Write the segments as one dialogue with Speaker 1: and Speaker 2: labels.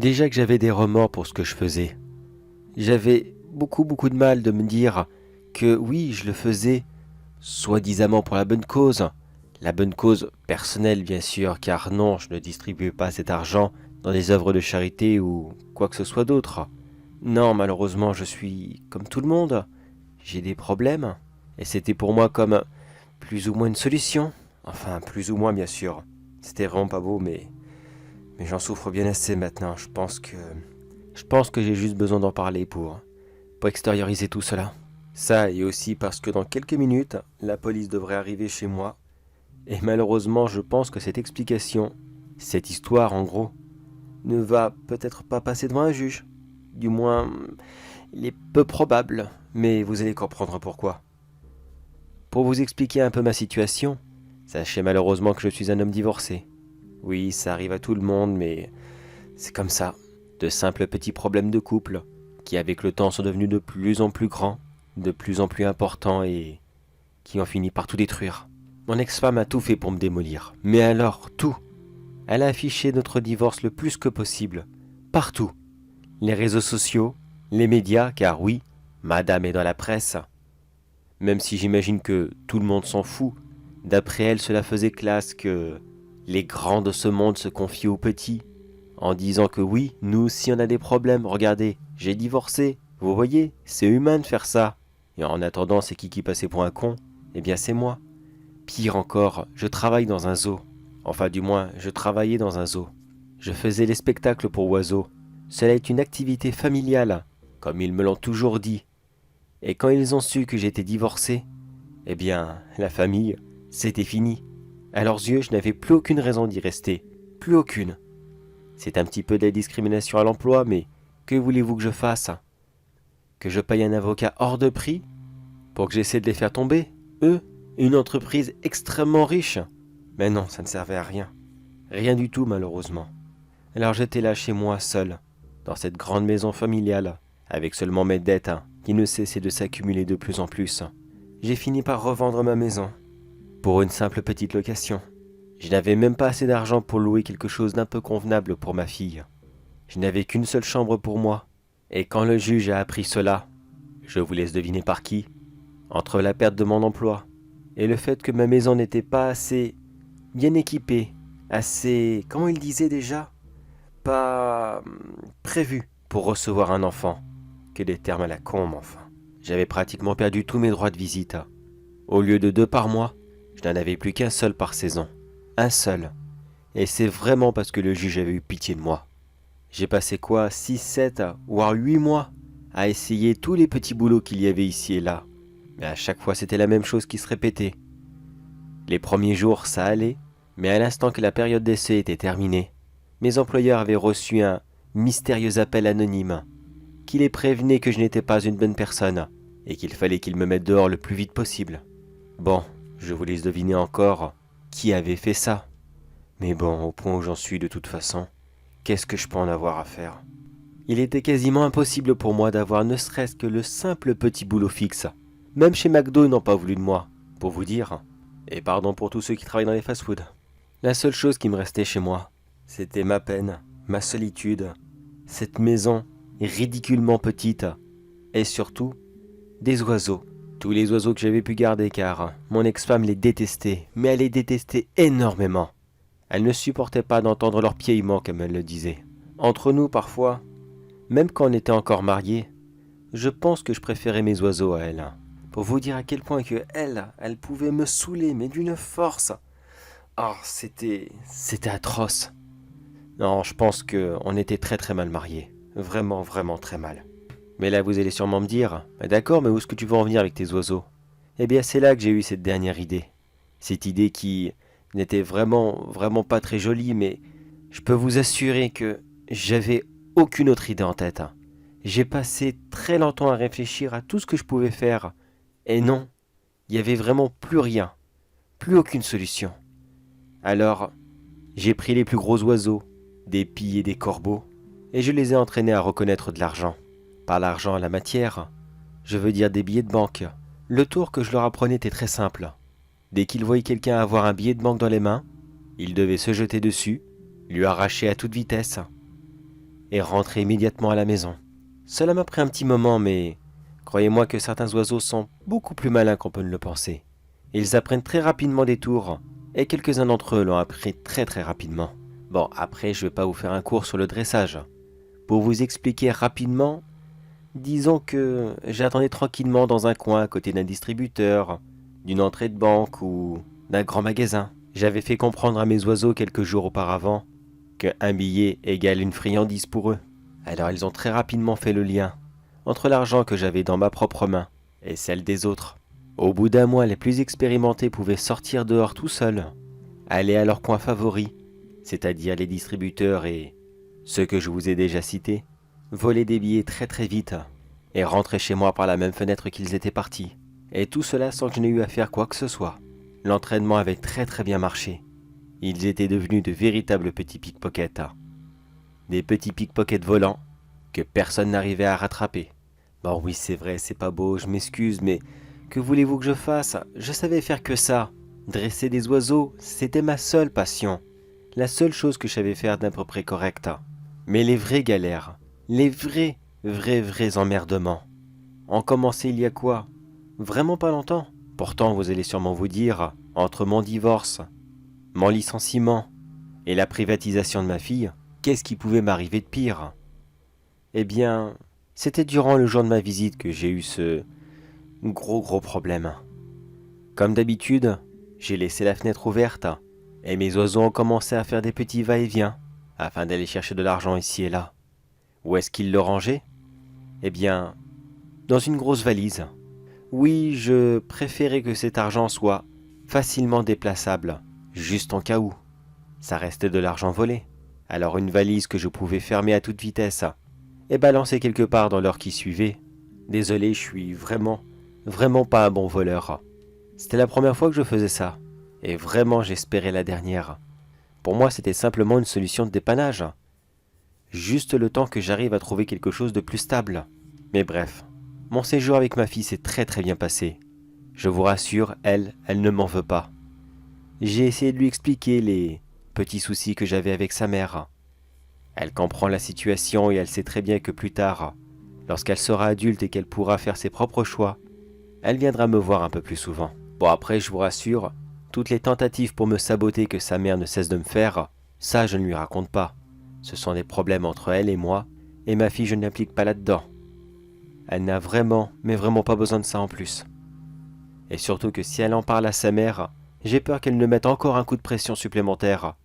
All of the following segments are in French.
Speaker 1: Déjà que j'avais des remords pour ce que je faisais. J'avais beaucoup de mal de me dire que oui, je le faisais soi-disant pour la bonne cause. La bonne cause personnelle, bien sûr, car non, je ne distribuais pas cet argent dans des œuvres de charité ou quoi que ce soit d'autre. Non, malheureusement, je suis comme tout le monde. J'ai des problèmes. Et c'était pour moi comme plus ou moins une solution. Enfin, plus ou moins, bien sûr. C'était vraiment pas beau, mais j'en souffre bien assez maintenant. Je pense que j'ai juste besoin d'en parler pour extérioriser tout cela. Ça, et aussi parce que dans quelques minutes, la police devrait arriver chez moi. Et malheureusement, je pense que cette explication, cette histoire en gros, ne va peut-être pas passer devant un juge. Du moins, il est peu probable, mais vous allez comprendre pourquoi. Pour vous expliquer un peu ma situation, sachez malheureusement que je suis un homme divorcé. Oui, ça arrive à tout le monde, mais c'est comme ça. De simples petits problèmes de couple, qui avec le temps sont devenus de plus en plus grands, de plus en plus importants et qui ont fini par tout détruire. Mon ex-femme a tout fait pour me démolir. Mais alors, tout. Elle a affiché notre divorce le plus que possible. Partout. Les réseaux sociaux, les médias, car oui, madame est dans la presse. Même si j'imagine que tout le monde s'en fout, d'après elle, cela faisait classe que les grands de ce monde se confient aux petits, en disant que oui, nous aussi on a des problèmes, regardez, j'ai divorcé, vous voyez, c'est humain de faire ça. Et en attendant, c'est qui passait pour un con? Eh bien c'est moi. Pire encore, je travaille dans un zoo. Enfin du moins, je travaillais dans un zoo. Je faisais les spectacles pour oiseaux. Cela est une activité familiale, comme ils me l'ont toujours dit. Et quand ils ont su que j'étais divorcé, eh bien, la famille, c'était fini. À leurs yeux, je n'avais plus aucune raison d'y rester. Plus aucune. C'est un petit peu de la discrimination à l'emploi, mais que voulez-vous que je fasse? Que je paye un avocat hors de prix pour que j'essaie de les faire tomber, eux, une entreprise extrêmement riche? Mais non, ça ne servait à rien. Rien du tout, malheureusement. Alors j'étais là chez moi, seul, dans cette grande maison familiale, avec seulement mes dettes qui ne cessaient de s'accumuler de plus en plus. J'ai fini par revendre ma maison, pour une simple petite location. Je n'avais même pas assez d'argent pour louer quelque chose d'un peu convenable pour ma fille. Je n'avais qu'une seule chambre pour moi. Et quand le juge a appris cela, je vous laisse deviner par qui, entre la perte de mon emploi et le fait que ma maison n'était pas assez bien équipée, assez, comment il disait déjà, pas prévue pour recevoir un enfant. Que des termes à la con, enfin. J'avais pratiquement perdu tous mes droits de visite. Au lieu de 2 par mois, je n'en avais plus qu'un seul par saison. Un seul. Et c'est vraiment parce que le juge avait eu pitié de moi. J'ai passé quoi, 6, 7, voire 8 mois à essayer tous les petits boulots qu'il y avait ici et là. Mais à chaque fois, c'était la même chose qui se répétait. Les premiers jours, ça allait, mais à l'instant que la période d'essai était terminée, mes employeurs avaient reçu un mystérieux appel anonyme qui les prévenait que je n'étais pas une bonne personne et qu'il fallait qu'ils me mettent dehors le plus vite possible. Bon, je vous laisse deviner encore qui avait fait ça. Mais bon, au point où j'en suis de toute façon, qu'est-ce que je peux en avoir à faire? Il était quasiment impossible pour moi d'avoir ne serait-ce que le simple petit boulot fixe. Même chez McDo, ils n'ont pas voulu de moi, pour vous dire. Et pardon pour tous ceux qui travaillent dans les fast-foods. La seule chose qui me restait chez moi, c'était ma peine, ma solitude, cette maison ridiculement petite, et surtout, des oiseaux. Tous les oiseaux que j'avais pu garder car mon ex-femme les détestait, mais elle les détestait énormément. Elle ne supportait pas d'entendre leurs piaillements comme elle le disait. Entre nous parfois, même quand on était encore mariés, je pense que je préférais mes oiseaux à elle. Pour vous dire à quel point que elle pouvait me saouler, mais d'une force. Oh, c'était atroce. Non, je pense qu'on était très mal mariés. Vraiment très mal. Mais là, vous allez sûrement me dire, bah d'accord, mais où est-ce que tu veux en venir avec tes oiseaux? Eh bien, c'est là que j'ai eu cette dernière idée. Cette idée qui n'était vraiment pas très jolie, mais je peux vous assurer que j'avais aucune autre idée en tête. J'ai passé très longtemps à réfléchir à tout ce que je pouvais faire. Et non, il n'y avait vraiment plus rien, plus aucune solution. Alors, j'ai pris les plus gros oiseaux, des pies et des corbeaux, et je les ai entraînés à reconnaître de l'argent. Par l'argent à la matière, je veux dire des billets de banque. Le tour que je leur apprenais était très simple. Dès qu'ils voyaient quelqu'un avoir un billet de banque dans les mains, ils devaient se jeter dessus, lui arracher à toute vitesse, et rentrer immédiatement à la maison. Cela m'a pris un petit moment, mais croyez-moi que certains oiseaux sont beaucoup plus malins qu'on peut ne le penser. Ils apprennent très rapidement des tours, et quelques-uns d'entre eux l'ont appris très très rapidement. Bon, après, je ne vais pas vous faire un cours sur le dressage. Pour vous expliquer rapidement, disons que j'attendais tranquillement dans un coin à côté d'un distributeur, d'une entrée de banque ou d'un grand magasin. J'avais fait comprendre à mes oiseaux quelques jours auparavant qu'un billet égale une friandise pour eux. Alors ils ont très rapidement fait le lien entre l'argent que j'avais dans ma propre main et celle des autres. Au bout d'un mois, les plus expérimentés pouvaient sortir dehors tout seuls, aller à leur coin favori, c'est-à-dire les distributeurs et ceux que je vous ai déjà cités, voler des billets très très vite et rentrer chez moi par la même fenêtre qu'ils étaient partis. Et tout cela sans que je n'ai eu à faire quoi que ce soit. L'entraînement avait très très bien marché. Ils étaient devenus de véritables petits pickpockets. Des petits pickpockets volants que personne n'arrivait à rattraper. Bon oui, c'est vrai, c'est pas beau, je m'excuse, mais que voulez-vous que je fasse? Je savais faire que ça. Dresser des oiseaux, c'était ma seule passion. La seule chose que je savais faire d'à peu près correct. Mais les vraies galères, les vrais emmerdements, ont commencé il y a quoi? Vraiment pas longtemps. Pourtant, vous allez sûrement vous dire, entre mon divorce, mon licenciement et la privatisation de ma fille, qu'est-ce qui pouvait m'arriver de pire? Eh bien, c'était durant le jour de ma visite que j'ai eu ce gros problème. Comme d'habitude, j'ai laissé la fenêtre ouverte et mes oiseaux ont commencé à faire des petits va-et-vient afin d'aller chercher de l'argent ici et là. Où est-ce qu'ils le rangeaient? Eh bien, dans une grosse valise. Oui, je préférais que cet argent soit facilement déplaçable, juste en cas où. Ça restait de l'argent volé. Alors une valise que je pouvais fermer à toute vitesse et balancer quelque part dans l'heure qui suivait. Désolé, je suis vraiment pas un bon voleur. C'était la première fois que je faisais ça. Et vraiment, j'espérais la dernière. Pour moi, c'était simplement une solution de dépannage. Juste le temps que j'arrive à trouver quelque chose de plus stable. Mais bref, mon séjour avec ma fille s'est très bien passé. Je vous rassure, elle ne m'en veut pas. J'ai essayé de lui expliquer les petits soucis que j'avais avec sa mère. Elle comprend la situation et elle sait très bien que plus tard, lorsqu'elle sera adulte et qu'elle pourra faire ses propres choix, elle viendra me voir un peu plus souvent. Bon après, je vous rassure, toutes les tentatives pour me saboter que sa mère ne cesse de me faire, ça je ne lui raconte pas. Ce sont des problèmes entre elle et moi, et ma fille je ne l'implique pas là-dedans. Elle n'a mais vraiment pas besoin de ça en plus. Et surtout que si elle en parle à sa mère, j'ai peur qu'elle ne mette encore un coup de pression supplémentaire,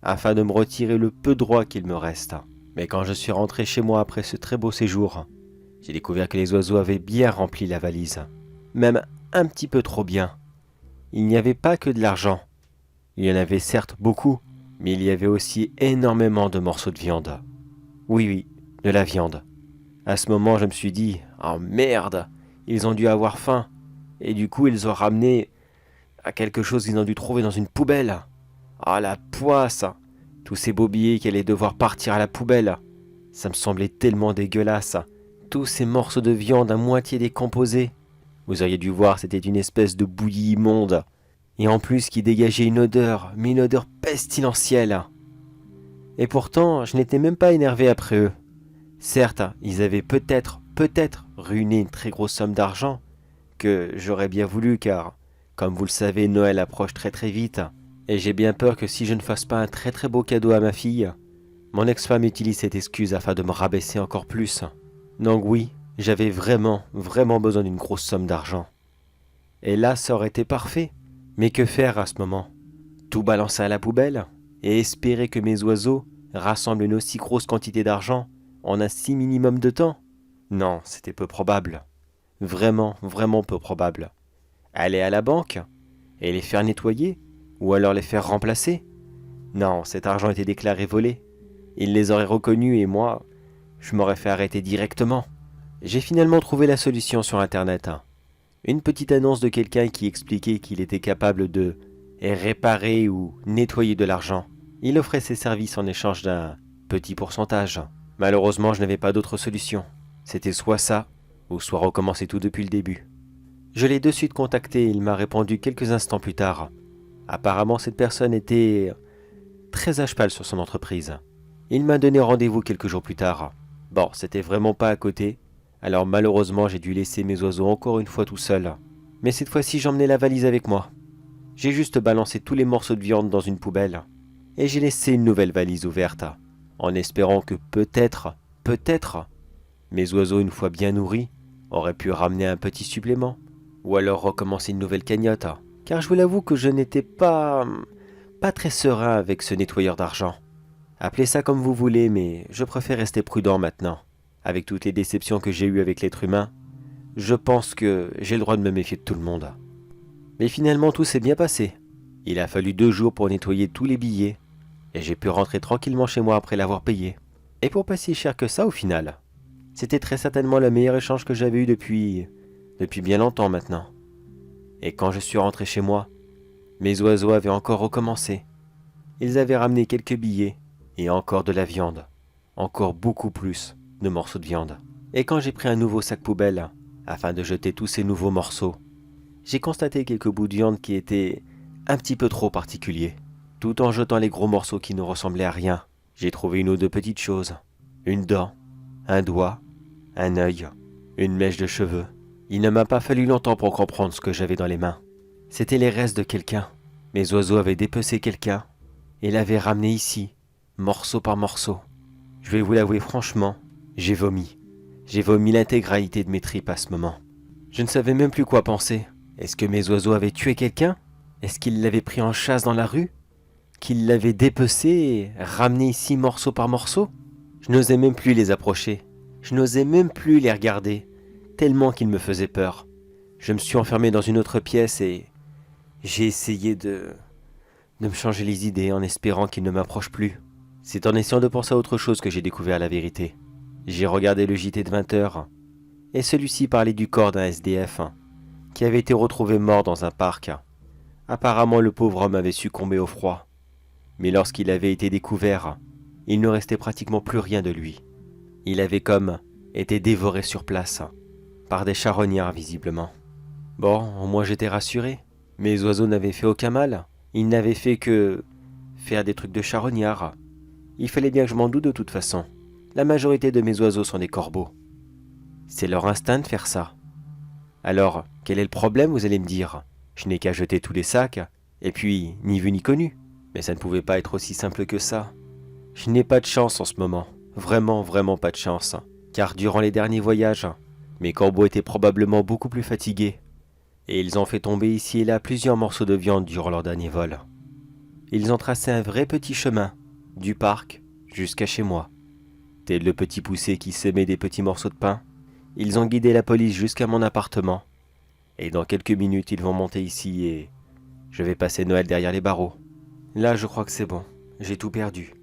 Speaker 1: afin de me retirer le peu de droit qu'il me reste. Mais quand je suis rentré chez moi après ce très beau séjour, j'ai découvert que les oiseaux avaient bien rempli la valise. Même un petit peu trop bien. Il n'y avait pas que de l'argent. Il y en avait certes beaucoup, mais il y avait aussi énormément de morceaux de viande. Oui, de la viande. À ce moment, je me suis dit, oh merde, ils ont dû avoir faim. Et du coup, ils ont ramené à quelque chose qu'ils ont dû trouver dans une poubelle. Ah la poisse! Tous ces beaux billets qui allaient devoir partir à la poubelle. Ça me semblait tellement dégueulasse. Tous ces morceaux de viande à moitié décomposés. Vous auriez dû voir, c'était une espèce de bouillie immonde. Et en plus qui dégageait une odeur, mais une odeur pestilentielle. Et pourtant, je n'étais même pas énervé après eux. Certes, ils avaient peut-être ruiné une très grosse somme d'argent, que j'aurais bien voulu car, comme vous le savez, Noël approche très vite, et j'ai bien peur que si je ne fasse pas un très beau cadeau à ma fille, mon ex-femme utilise cette excuse afin de me rabaisser encore plus. Donc oui, j'avais vraiment besoin d'une grosse somme d'argent. Et là, ça aurait été parfait. Mais que faire à ce moment? Tout balancer à la poubelle et espérer que mes oiseaux rassemblent une aussi grosse quantité d'argent en un si minimum de temps? Non, c'était peu probable. Vraiment peu probable. Aller à la banque et les faire nettoyer ou alors les faire remplacer? Non, cet argent était déclaré volé. Ils les auraient reconnus et moi, je m'aurais fait arrêter directement. J'ai finalement trouvé la solution sur Internet. Une petite annonce de quelqu'un qui expliquait qu'il était capable de réparer ou nettoyer de l'argent. Il offrait ses services en échange d'un petit pourcentage. Malheureusement, je n'avais pas d'autre solution. C'était soit ça, ou soit recommencer tout depuis le début. Je l'ai de suite contacté et il m'a répondu quelques instants plus tard. Apparemment, cette personne était très à cheval sur son entreprise. Il m'a donné rendez-vous quelques jours plus tard. Bon, c'était vraiment pas à côté, alors malheureusement j'ai dû laisser mes oiseaux encore une fois tout seuls. Mais cette fois-ci j'emmenais la valise avec moi. J'ai juste balancé tous les morceaux de viande dans une poubelle, et j'ai laissé une nouvelle valise ouverte, en espérant que peut-être, mes oiseaux une fois bien nourris, auraient pu ramener un petit supplément, ou alors recommencer une nouvelle cagnotte, car je vous l'avoue que je n'étais pas très serein avec ce nettoyeur d'argent. Appelez ça comme vous voulez, mais je préfère rester prudent maintenant. Avec toutes les déceptions que j'ai eues avec l'être humain, je pense que j'ai le droit de me méfier de tout le monde. Mais finalement tout s'est bien passé. Il a fallu 2 jours pour nettoyer tous les billets, et j'ai pu rentrer tranquillement chez moi après l'avoir payé. Et pour pas si cher que ça au final. C'était très certainement le meilleur échange que j'avais eu depuis bien longtemps maintenant. Et quand je suis rentré chez moi, mes oiseaux avaient encore recommencé. Ils avaient ramené quelques billets et encore de la viande. Encore beaucoup plus de morceaux de viande. Et quand j'ai pris un nouveau sac poubelle, afin de jeter tous ces nouveaux morceaux, j'ai constaté quelques bouts de viande qui étaient un petit peu trop particuliers. Tout en jetant les gros morceaux qui ne ressemblaient à rien, j'ai trouvé une ou deux petites choses. Une dent, un doigt, un œil, une mèche de cheveux. Il ne m'a pas fallu longtemps pour comprendre ce que j'avais dans les mains. C'étaient les restes de quelqu'un. Mes oiseaux avaient dépecé quelqu'un et l'avaient ramené ici, morceau par morceau. Je vais vous l'avouer franchement, j'ai vomi. J'ai vomi l'intégralité de mes tripes à ce moment. Je ne savais même plus quoi penser. Est-ce que mes oiseaux avaient tué quelqu'un? Est-ce qu'ils l'avaient pris en chasse dans la rue? Qu'ils l'avaient dépecé et ramené ici morceau par morceau? Je n'osais même plus les approcher. Je n'osais même plus les regarder, tellement qu'ils me faisaient peur. Je me suis enfermé dans une autre pièce et j'ai essayé de me changer les idées en espérant qu'ils ne m'approchent plus. C'est en essayant de penser à autre chose que j'ai découvert la vérité. J'ai regardé le JT de 20h et celui-ci parlait du corps d'un SDF qui avait été retrouvé mort dans un parc. Apparemment le pauvre homme avait succombé au froid. Mais lorsqu'il avait été découvert, il ne restait pratiquement plus rien de lui. Il avait comme été dévoré sur place, par des charognards visiblement. Bon, au moins j'étais rassuré. Mes oiseaux n'avaient fait aucun mal. Ils n'avaient fait que faire des trucs de charognards. Il fallait bien que je m'en doute de toute façon. La majorité de mes oiseaux sont des corbeaux. C'est leur instinct de faire ça. Alors, quel est le problème, vous allez me dire? Je n'ai qu'à jeter tous les sacs, et puis ni vu ni connu. Mais ça ne pouvait pas être aussi simple que ça. Je n'ai pas de chance en ce moment. Vraiment pas de chance. Car durant les derniers voyages, mes corbeaux étaient probablement beaucoup plus fatigués. Et ils ont fait tomber ici et là plusieurs morceaux de viande durant leur dernier vol. Ils ont tracé un vrai petit chemin, du parc jusqu'à chez moi. Tel le petit poussé qui semait des petits morceaux de pain, ils ont guidé la police jusqu'à mon appartement. Et dans quelques minutes, ils vont monter ici et je vais passer Noël derrière les barreaux. Là, je crois que c'est bon. J'ai tout perdu.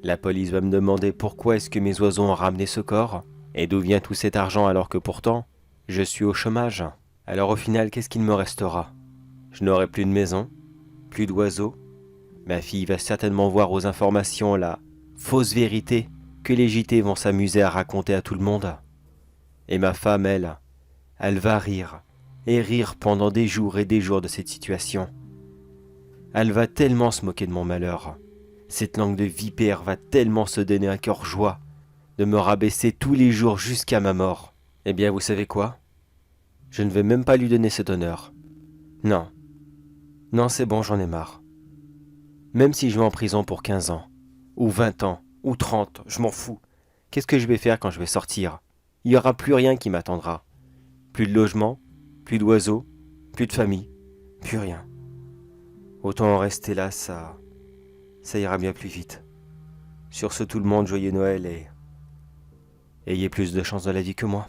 Speaker 1: La police va me demander pourquoi est-ce que mes oiseaux ont ramené ce corps et d'où vient tout cet argent alors que pourtant, je suis au chômage. Alors au final, qu'est-ce qu'il me restera? Je n'aurai plus de maison, plus d'oiseaux. Ma fille va certainement voir aux informations la fausse vérité que les JT vont s'amuser à raconter à tout le monde. Et ma femme, elle va rire, et rire pendant des jours et des jours de cette situation. Elle va tellement se moquer de mon malheur. Cette langue de vipère va tellement se donner un cœur joie de me rabaisser tous les jours jusqu'à ma mort. Eh bien, vous savez quoi? Je ne vais même pas lui donner cet honneur. Non. Non, c'est bon, j'en ai marre. Même si je vais en prison pour 15 ans, ou 20 ans, ou 30, je m'en fous. Qu'est-ce que je vais faire quand je vais sortir? Il n'y aura plus rien qui m'attendra. Plus de logement, plus d'oiseaux, plus de famille, plus rien. Autant en rester là, ça ira bien plus vite. Sur ce, tout le monde, joyeux Noël et ayez plus de chance dans la vie que moi.